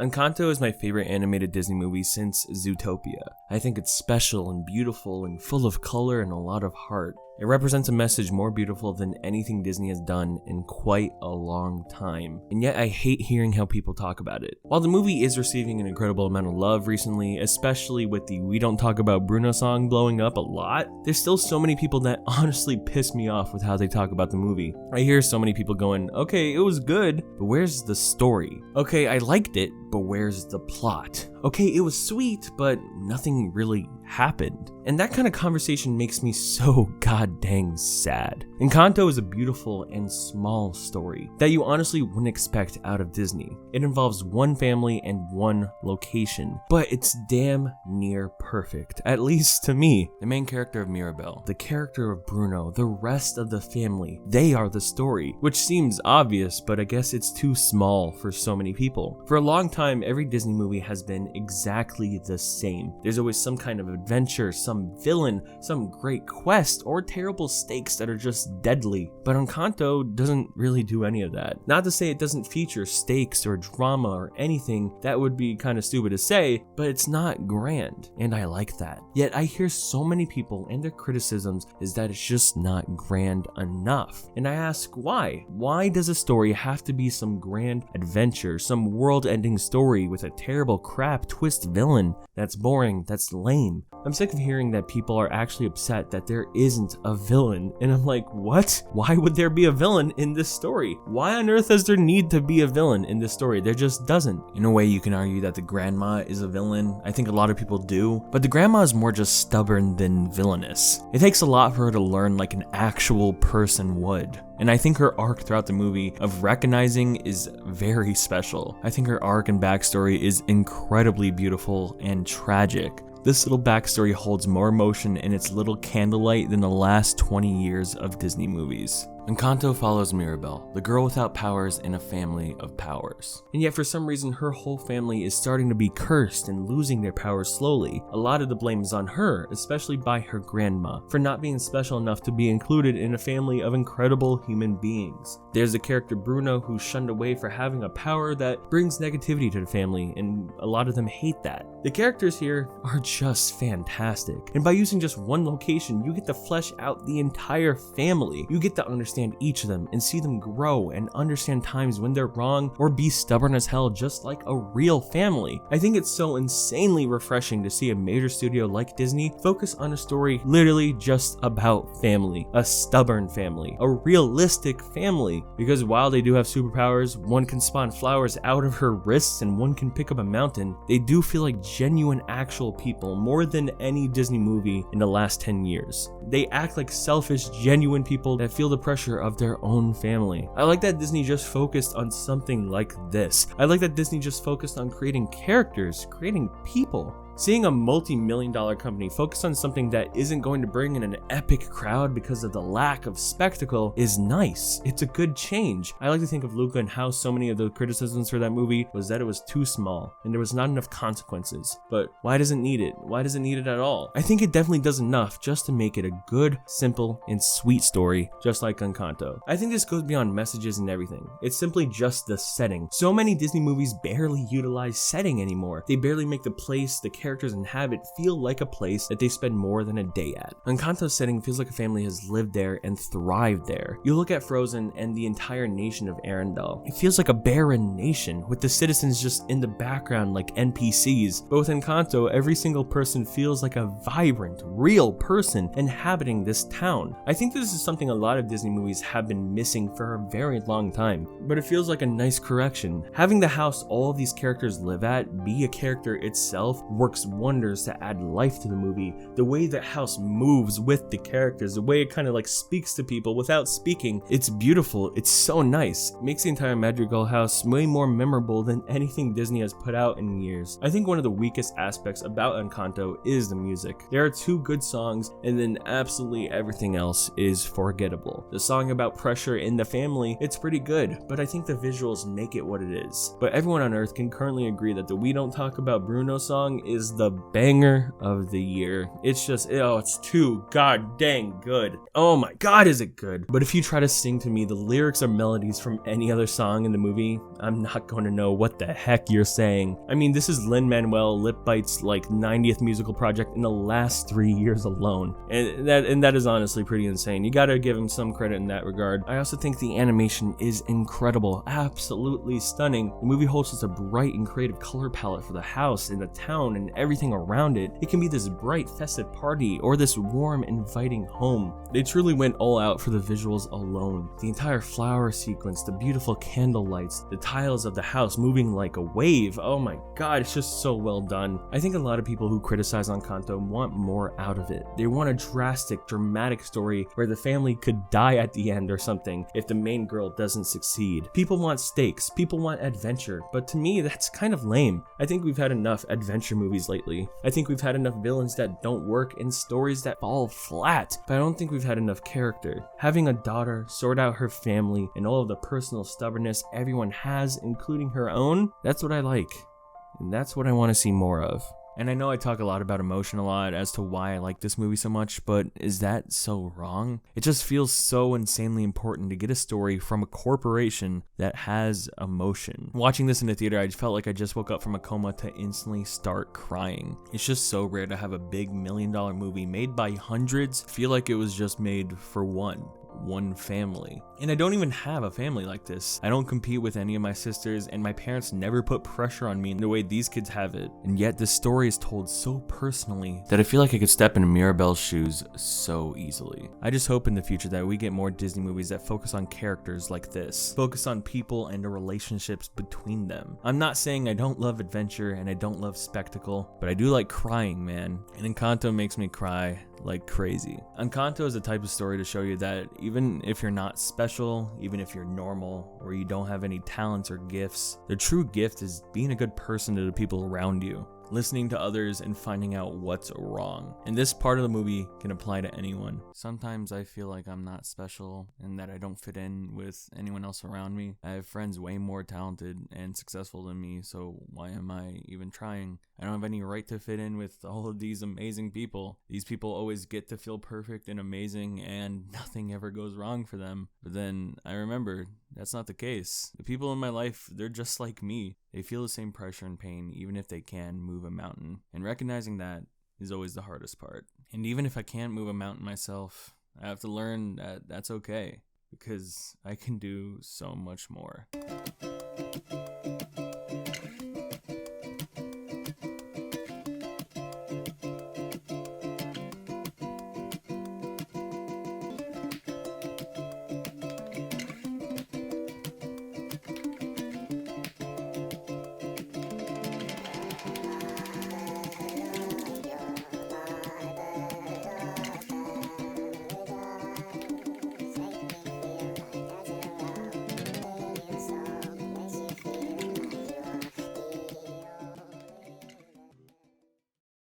Encanto is my favorite animated Disney movie since Zootopia. I think it's special and beautiful and full of color and a lot of heart. It represents a message more beautiful than anything Disney has done in quite a long time. And yet I hate hearing how people talk about it. While the movie is receiving an incredible amount of love recently, especially with the We Don't Talk About Bruno song blowing up a lot, there's still so many people that honestly piss me off with how they talk about the movie. I hear so many people going, okay, it was good, but where's the story? Okay, I liked it, but where's the plot? Okay, it was sweet, but nothing really happened. And that kind of conversation makes me so god dang sad. Encanto is a beautiful and small story that you honestly wouldn't expect out of Disney. It involves one family and one location, but it's damn near perfect, at least to me. The main character of Mirabel, the character of Bruno, the rest of the family, they are the story, which seems obvious, but I guess it's too small for so many people. For a long time, every Disney movie has been exactly the same. There's always some kind of adventure, some villain, some great quest, or terrible stakes that are just deadly. But Encanto doesn't really do any of that. Not to say it doesn't feature stakes or drama or anything, that would be kind of stupid to say, but it's not grand, and I like that. Yet I hear so many people and their criticisms is that it's just not grand enough. And I ask why? Why does a story have to be some grand adventure, some world-ending story with a terrible crap twist villain that's boring, that's lame? I'm sick of hearing that people are actually upset that there isn't a villain, and I'm like, what? Why would there be a villain in this story? Why on earth does there need to be a villain in this story? There just doesn't. In a way, you can argue that the grandma is a villain. I think a lot of people do, but the grandma is more just stubborn than villainous. It takes a lot for her to learn like an actual person would. And I think her arc throughout the movie of recognizing is very special. I think her arc and backstory is incredibly beautiful and tragic. This little backstory holds more emotion in its little candlelight than the last 20 years of Disney movies. Encanto follows Mirabel, the girl without powers in a family of powers. And yet for some reason her whole family is starting to be cursed and losing their powers slowly. A lot of the blame is on her, especially by her grandma, for not being special enough to be included in a family of incredible human beings. There's the character Bruno who's shunned away for having a power that brings negativity to the family, and a lot of them hate that. The characters here are just fantastic, and by using just one location, you get to flesh out the entire family. You get to understand each of them and see them grow and understand times when they're wrong or be stubborn as hell, just like a real family. I think it's so insanely refreshing to see a major studio like Disney focus on a story literally just about family, a stubborn family, a realistic family. Because while they do have superpowers, one can spawn flowers out of her wrists and one can pick up a mountain, they do feel like genuine actual people more than any Disney movie in the last 10 years. They act like selfish, genuine people that feel the pressure of their own family. I like that Disney just focused on something like this. I like that Disney just focused on creating characters, creating people. Seeing a multi-million-dollar company focus on something that isn't going to bring in an epic crowd because of the lack of spectacle is nice. It's a good change. I like to think of Luca and how so many of the criticisms for that movie was that it was too small and there was not enough consequences. But why does it need it? Why does it need it at all? I think it definitely does enough just to make it a good, simple, and sweet story, just like Encanto. I think this goes beyond messages and everything. It's simply just the setting. So many Disney movies barely utilize setting anymore. They barely make the place the characters inhabit feel like a place that they spend more than a day at. Encanto's setting feels like a family has lived there and thrived there. You look at Frozen and the entire nation of Arendelle. It feels like a barren nation with the citizens just in the background like NPCs. But with Encanto, every single person feels like a vibrant, real person inhabiting this town. I think this is something a lot of Disney movies have been missing for a very long time, but it feels like a nice correction. Having the house all of these characters live at be a character itself works wonders to add life to the movie. The way that house moves with the characters, the way it kind of like speaks to people without speaking, it's beautiful. It's so nice. It makes the entire Madrigal house way more memorable than anything Disney has put out in years. I think one of the weakest aspects about Encanto is the music. There are two good songs and then absolutely everything else is forgettable. The song about pressure in the family, it's pretty good, but I think the visuals make it what it is. But everyone on earth can currently agree that the We Don't Talk About Bruno song is is the banger of the year. It's just, it's too god dang good. Oh my god, is it good. But if you try to sing to me the lyrics or melodies from any other song in the movie, I'm not going to know what the heck you're saying. I mean, this is Lin-Manuel Lipbite's like 90th musical project in the last 3 years alone. And that is honestly pretty insane. You gotta give him some credit in that regard. I also think the animation is incredible, absolutely stunning. The movie holds such a bright and creative color palette for the house and the town and everything around it. It can be this bright, festive party or this warm, inviting home. They truly went all out for the visuals alone. The entire flower sequence, the beautiful candle lights, the tiles of the house moving like a wave. Oh my god, it's just so well done. I think a lot of people who criticize Encanto want more out of it. They want a drastic, dramatic story where the family could die at the end or something if the main girl doesn't succeed. People want stakes, people want adventure, but to me that's kind of lame. I think we've had enough adventure movies lately. I think we've had enough villains that don't work and stories that fall flat, but I don't think we've had enough character. Having a daughter sort out her family and all of the personal stubbornness everyone has, including her own, that's what I like. And that's what I want to see more of. And I know I talk a lot about emotion a lot as to why I like this movie so much, but is that so wrong? It just feels so insanely important to get a story from a corporation that has emotion. Watching this in the theater, I felt like I just woke up from a coma to instantly start crying. It's just so rare to have a big $1 million movie made by hundreds feel like it was just made for one family. And I don't even have a family like this. I don't compete with any of my sisters, and my parents never put pressure on me in the way these kids have it. And yet this story is told so personally that I feel like I could step into Mirabel's shoes so easily. I just hope in the future that we get more Disney movies that focus on characters like this, focus on people and the relationships between them. I'm not saying I don't love adventure and I don't love spectacle, but I do like crying, man. And Encanto makes me cry like crazy. Encanto is the type of story to show you that even if you're not special, even if you're normal, or you don't have any talents or gifts, the true gift is being a good person to the people around you, listening to others and finding out what's wrong. And this part of the movie can apply to anyone. Sometimes I feel like I'm not special and that I don't fit in with anyone else around me. I have friends way more talented and successful than me, so why am I even trying? I don't have any right to fit in with all of these amazing people. These people always get to feel perfect and amazing and nothing ever goes wrong for them. But then I remember that's not the case. The people in my life, they're just like me. They feel the same pressure and pain even if they can move a mountain. And recognizing that is always the hardest part. And even if I can't move a mountain myself, I have to learn that that's okay, because I can do so much more.